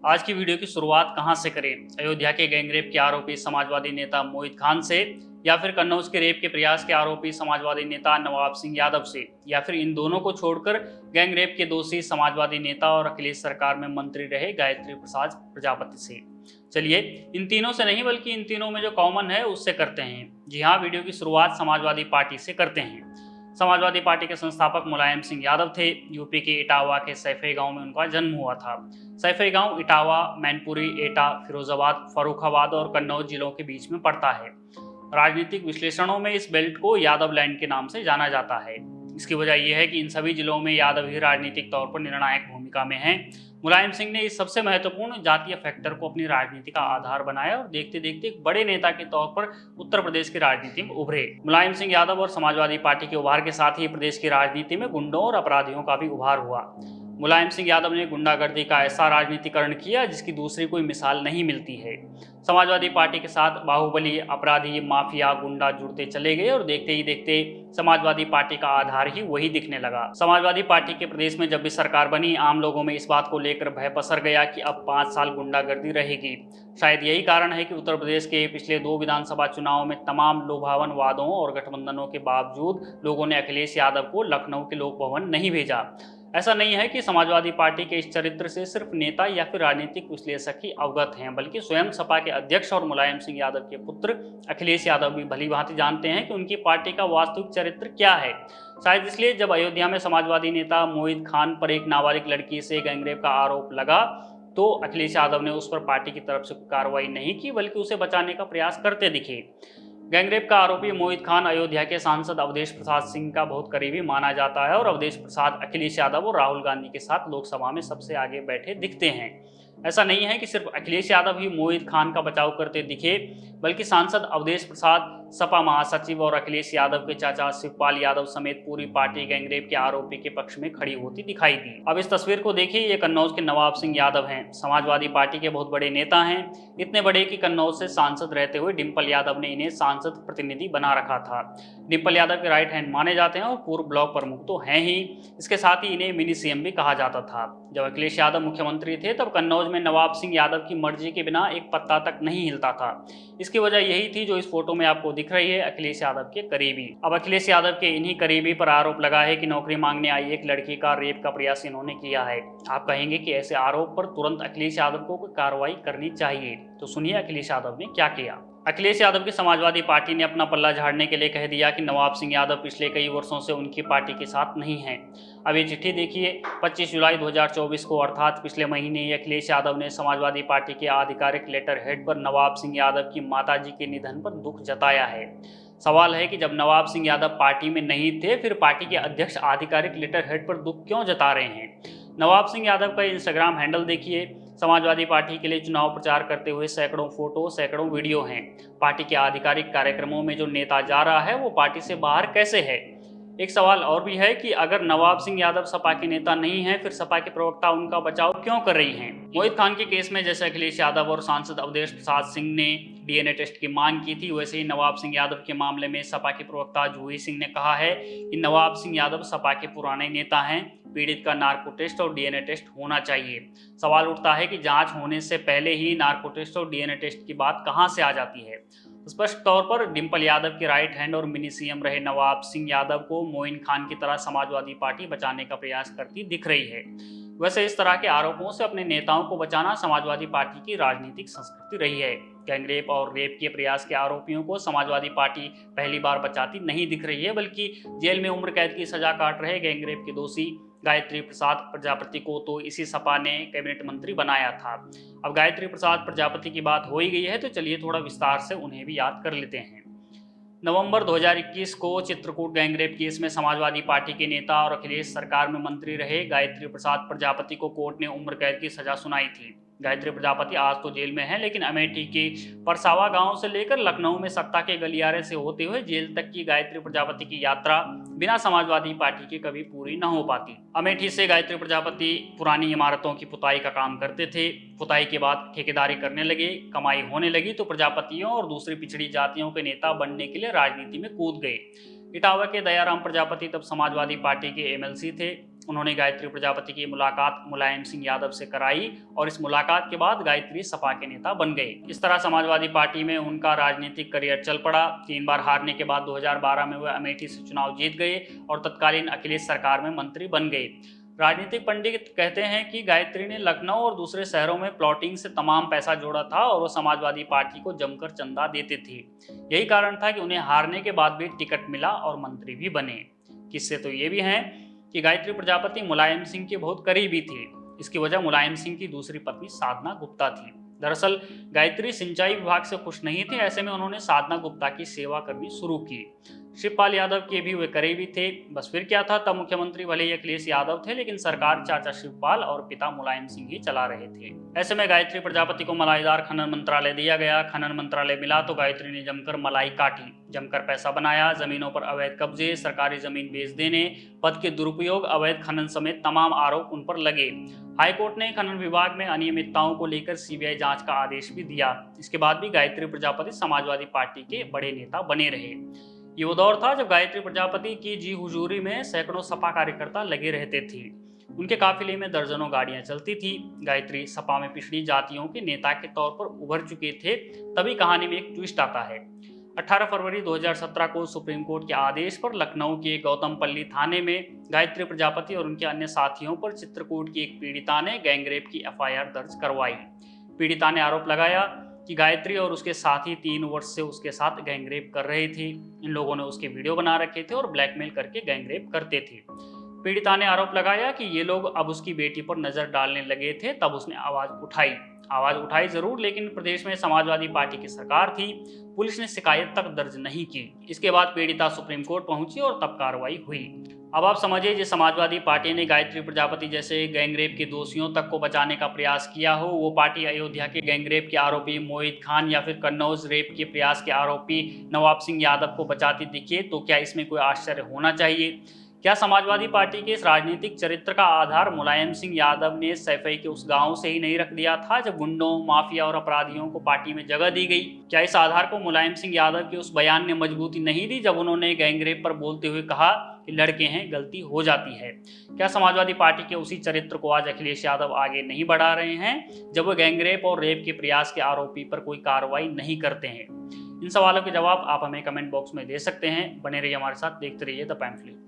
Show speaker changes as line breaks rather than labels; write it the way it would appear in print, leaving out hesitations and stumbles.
आज की वीडियो की शुरुआत कहां से करें? अयोध्या के गैंगरेप के आरोपी समाजवादी नेता मोहित खान से, या फिर कन्नौज के रेप के प्रयास के आरोपी समाजवादी नेता नवाब सिंह यादव से, या फिर इन दोनों को छोड़कर गैंगरेप के दोषी समाजवादी नेता और अखिलेश सरकार में मंत्री रहे गायत्री प्रसाद प्रजापति से? चलिए, इन तीनों से नहीं बल्कि इन तीनों में जो कॉमन है उससे करते हैं। जी हाँ, वीडियो की शुरुआत समाजवादी पार्टी से करते हैं। समाजवादी पार्टी के संस्थापक मुलायम सिंह यादव थे। यूपी के इटावा के सैफई गांव में उनका जन्म हुआ था। सैफई गांव इटावा, मैनपुरी, एटा, फिरोजाबाद, फर्रुखाबाद और कन्नौज जिलों के बीच में पड़ता है। राजनीतिक विश्लेषणों में इस बेल्ट को यादव लैंड के नाम से जाना जाता है। इसकी वजह यह है कि इन सभी जिलों में यादव ही राजनीतिक तौर पर निर्णायक भूमिका में हैं। मुलायम सिंह ने इस सबसे महत्वपूर्ण जातीय फैक्टर को अपनी राजनीति का आधार बनाया और देखते देखते एक बड़े नेता के तौर पर उत्तर प्रदेश की राजनीति में उभरे। मुलायम सिंह यादव और समाजवादी पार्टी के उभार के साथ ही प्रदेश की राजनीति में गुंडों और अपराधियों का भी उभार हुआ। मुलायम सिंह यादव ने गुंडागर्दी का ऐसा राजनीतिकरण किया जिसकी दूसरी कोई मिसाल नहीं मिलती है। समाजवादी पार्टी के साथ बाहुबली, अपराधी, माफिया, गुंडा जुड़ते चले गए और देखते ही देखते समाजवादी पार्टी का आधार ही वही दिखने लगा। समाजवादी पार्टी के प्रदेश में जब भी सरकार बनी, आम लोगों में इस बात को लेकर भय पसर गया कि अब 5 साल गुंडागर्दी रहेगी। शायद यही कारण है कि उत्तर प्रदेश के पिछले 2 विधानसभा चुनावों में तमाम लुभावन वादों और गठबंधनों के बावजूद लोगों ने अखिलेश यादव को लखनऊ के लोक भवन नहीं भेजा। ऐसा नहीं है कि समाजवादी पार्टी के इस चरित्र से सिर्फ नेता या फिर राजनीतिक विश्लेषक ही अवगत हैं, बल्कि स्वयं सपा के अध्यक्ष और मुलायम सिंह यादव के पुत्र अखिलेश यादव भी भली भांति जानते हैं कि उनकी पार्टी का वास्तविक चरित्र क्या है। शायद इसलिए जब अयोध्या में समाजवादी नेता मोहित खान पर एक नाबालिग लड़की से गैंगरेप का आरोप लगा तो अखिलेश यादव ने उस पर पार्टी की तरफ से कार्रवाई नहीं की, बल्कि उसे बचाने का प्रयास करते दिखे। गैंगरेप का आरोपी मोहित खान अयोध्या के सांसद अवधेश प्रसाद सिंह का बहुत करीबी माना जाता है और अवधेश प्रसाद अखिलेश यादव और राहुल गांधी के साथ लोकसभा में सबसे आगे बैठे दिखते हैं। ऐसा नहीं है कि सिर्फ अखिलेश यादव ही मोहित खान का बचाव करते दिखे, बल्कि सांसद अवधेश प्रसाद, सपा महासचिव और अखिलेश यादव के चाचा शिवपाल यादव समेत पूरी पार्टी गैंगरेप के आरोपी के पक्ष में खड़ी होती दिखाई दी। अब इस तस्वीर को देखिए, ये कन्नौज के नवाब सिंह यादव हैं। समाजवादी पार्टी के बहुत बड़े नेता हैं, इतने बड़े कि कन्नौज से सांसद रहते हुए डिम्पल यादव ने इन्हें सांसद प्रतिनिधि बना रखा था। डिम्पल यादव के राइट हैंड माने जाते हैं और पूर्व ब्लॉक प्रमुख तो हैं ही, इसके साथ ही इन्हें मिनी सीएम भी कहा जाता था। जब अखिलेश यादव मुख्यमंत्री थे तब कन्नौज में नवाब सिंह यादव की मर्जी के बिना एक पत्ता तक नहीं हिलता था। इसकी वजह यही थी जो इस फोटो में आपको दिख रही है, अखिलेश यादव के करीबी। अब अखिलेश यादव के इन्हीं करीबी पर आरोप लगा है कि नौकरी मांगने आई एक लड़की का रेप का प्रयास इन्होंने किया है। आप कहेंगे कि ऐसे आरोप पर तुरंत अखिलेश यादव को कोई कार्रवाई करनी चाहिए, तो सुनिए अखिलेश यादव ने क्या किया। अखिलेश यादव की समाजवादी पार्टी ने अपना पल्ला झाड़ने के लिए कह दिया कि नवाब सिंह यादव पिछले कई वर्षों से उनकी पार्टी के साथ नहीं हैं। अब ये चिट्ठी देखिए, 25 जुलाई 2024 को अर्थात पिछले महीने ही अखिलेश यादव ने समाजवादी पार्टी के आधिकारिक लेटर हेड पर नवाब सिंह यादव की माताजी के निधन पर दुख जताया है। सवाल है कि जब नवाब सिंह यादव पार्टी में नहीं थे, फिर पार्टी के अध्यक्ष आधिकारिक लेटर हेड पर दुख क्यों जता रहे हैं? नवाब सिंह यादव का इंस्टाग्राम हैंडल देखिए। समाजवादी पार्टी के लिए चुनाव प्रचार करते हुए सैकड़ों फोटो, सैकड़ों वीडियो हैं। पार्टी के आधिकारिक कार्यक्रमों में जो नेता जा रहा है वो पार्टी से बाहर कैसे है? एक सवाल और भी है कि अगर नवाब सिंह यादव सपा के नेता नहीं हैं, फिर सपा के प्रवक्ता उनका बचाव क्यों कर रही हैं? मोहित खान के केस में जैसे अखिलेश यादव और सांसद अवधेश प्रसाद सिंह ने डीएनए टेस्ट की मांग की थी, वैसे ही नवाब सिंह यादव के मामले में सपा के प्रवक्ता जूही सिंह ने कहा है कि नवाब सिंह यादव सपा के पुराने नेता हैं, पीड़ित का नार्को टेस्ट और डीएनए टेस्ट होना चाहिए। सवाल उठता है कि जांच होने से पहले ही नार्को टेस्ट और डीएनए टेस्ट की बात कहां से आ जाती है? स्पष्ट तौर पर डिम्पल यादव के राइट हैंड और मिनी सीएम रहे नवाब सिंह यादव को मोइन खान की तरह समाजवादी पार्टी बचाने का प्रयास करती दिख रही है। वैसे इस तरह के आरोपों से अपने नेताओं को बचाना समाजवादी पार्टी की राजनीतिक संस्कृति रही है। गैंगरेप और रेप के प्रयास के आरोपियों को समाजवादी पार्टी पहली बार बचाती नहीं दिख रही है, बल्कि जेल में उम्र कैद की सजा काट रहे गैंगरेप के दोषी गायत्री प्रसाद प्रजापति को तो इसी सपा ने कैबिनेट मंत्री बनाया था। अब गायत्री प्रसाद प्रजापति की बात हो ही गई है तो चलिए थोड़ा विस्तार से उन्हें भी याद कर लेते हैं। नवंबर 2021 को चित्रकूट गैंगरेप केस में समाजवादी पार्टी के नेता और अखिलेश सरकार में मंत्री रहे गायत्री प्रसाद प्रजापति को कोर्ट ने उम्र कैद की सजा सुनाई थी। गायत्री प्रजापति आज तो जेल में है, लेकिन अमेठी के परसावा गांव से लेकर लखनऊ में सत्ता के गलियारे से होते हुए जेल तक की गायत्री प्रजापति की यात्रा बिना समाजवादी पार्टी के कभी पूरी न हो पाती। अमेठी से गायत्री प्रजापति पुरानी इमारतों की पुताई का काम करते थे। पुताई के बाद ठेकेदारी करने लगे, कमाई होने लगी तो प्रजापतियों और दूसरी पिछड़ी जातियों के नेता बनने के लिए राजनीति में कूद गए। इटावा के दयाराम प्रजापति तब समाजवादी पार्टी के एमएलसी थे। उन्होंने गायत्री प्रजापति की मुलाकात मुलायम सिंह यादव से कराई और इस मुलाकात के बाद गायत्री सपा के नेता बन गए। इस तरह समाजवादी पार्टी में उनका राजनीतिक करियर चल पड़ा। 3 बार हारने के बाद 2012 में वह अमेठी से चुनाव जीत गए और तत्कालीन अखिलेश सरकार में मंत्री बन गए। राजनीतिक पंडित कहते हैं कि गायत्री ने लखनऊ और दूसरे शहरों में प्लॉटिंग से तमाम पैसा जोड़ा था और वो समाजवादी पार्टी को जमकर चंदा देते थे। यही कारण था कि उन्हें हारने के बाद भी टिकट मिला और मंत्री भी बने। किस्से तो ये भी हैं कि गायत्री प्रजापति मुलायम सिंह के बहुत करीबी थे। इसकी वजह मुलायम सिंह की दूसरी पत्नी साधना गुप्ता थी। दरअसल गायत्री सिंचाई विभाग से खुश नहीं थे, ऐसे में उन्होंने साधना गुप्ता की सेवा करनी शुरू की। शिवपाल यादव के भी वे करीबी थे। बस फिर क्या था, तब मुख्यमंत्री भले ही अखिलेश यादव थे, लेकिन सरकार चाचा शिवपाल और पिता मुलायम सिंह ही चला रहे थे। ऐसे में गायत्री प्रजापति को मलाईदार खनन मंत्रालय दिया गया। खनन मंत्रालय मिला तो गायत्री ने जमकर मलाई काटी, जमकर पैसा बनाया। जमीनों पर अवैध कब्जे, सरकारी जमीन बेच देने, पद के दुरुपयोग, अवैध खनन समेत तमाम आरोप उन पर लगे। हाईकोर्ट ने खनन विभाग में अनियमितताओं को लेकर सीबीआई जांच का आदेश भी दिया। इसके बाद भी गायत्री प्रजापति समाजवादी पार्टी के बड़े नेता बने रहे। ये वो दौर था जब गायत्री प्रजापति की जी हुजूरी में सैकड़ों सपा कार्यकर्ता लगे रहते थे। उनके काफिले में दर्जनों गाड़ियां चलती थी। गायत्री सपा में पिछड़ी जातियों के नेता के तौर पर उभर चुके थे। तभी कहानी में एक ट्विस्ट आता है। 18 फरवरी 2017 को सुप्रीम कोर्ट के आदेश पर लखनऊ के गौतमपल्ली थाने में गायत्री प्रजापति और उनके अन्य साथियों पर चित्रकूट की एक पीड़िता ने गैंगरेप की एफआईआर दर्ज करवाई। पीड़िता ने आरोप लगाया कि गायत्री और उसके साथी 3 वर्ष से उसके साथ गैंगरेप कर रहे थे। इन लोगों ने उसके वीडियो बना रखे थे और ब्लैकमेल करके गैंगरेप करते थे। पीड़िता ने आरोप लगाया कि ये लोग अब उसकी बेटी पर नजर डालने लगे थे, तब उसने आवाज उठाई जरूर, लेकिन प्रदेश में समाजवादी पार्टी की सरकार थी। पुलिस ने शिकायत तक दर्ज नहीं की। इसके बाद पीड़िता सुप्रीम कोर्ट पहुंची और तब कार्रवाई हुई। अब आप समझिए, जिस समाजवादी पार्टी ने गायत्री प्रजापति जैसे गैंगरेप के दोषियों तक को बचाने का प्रयास किया हो, वो पार्टी अयोध्या के गैंगरेप के आरोपी मोहित खान या फिर कन्नौज रेप के प्रयास के आरोपी नवाब सिंह यादव को बचाती दिखे, तो क्या इसमें कोई आश्चर्य होना चाहिए? क्या समाजवादी पार्टी के इस राजनीतिक चरित्र का आधार मुलायम सिंह यादव ने सैफई के उस गांव से ही नहीं रख दिया था जब गुंडों, माफिया और अपराधियों को पार्टी में जगह दी गई? क्या इस आधार को मुलायम सिंह यादव के उस बयान ने मजबूती नहीं दी जब उन्होंने गैंगरेप पर बोलते हुए कहा कि लड़के हैं, गलती हो जाती है? क्या समाजवादी पार्टी के उसी चरित्र को आज अखिलेश यादव आगे नहीं बढ़ा रहे हैं जब वो गैंगरेप और रेप के प्रयास के आरोपी पर कोई कार्रवाई नहीं करते हैं? इन सवालों के जवाब आप हमें कमेंट बॉक्स में दे सकते हैं। बने रहिए हमारे साथ, देखते रहिए द पैम्फलेट।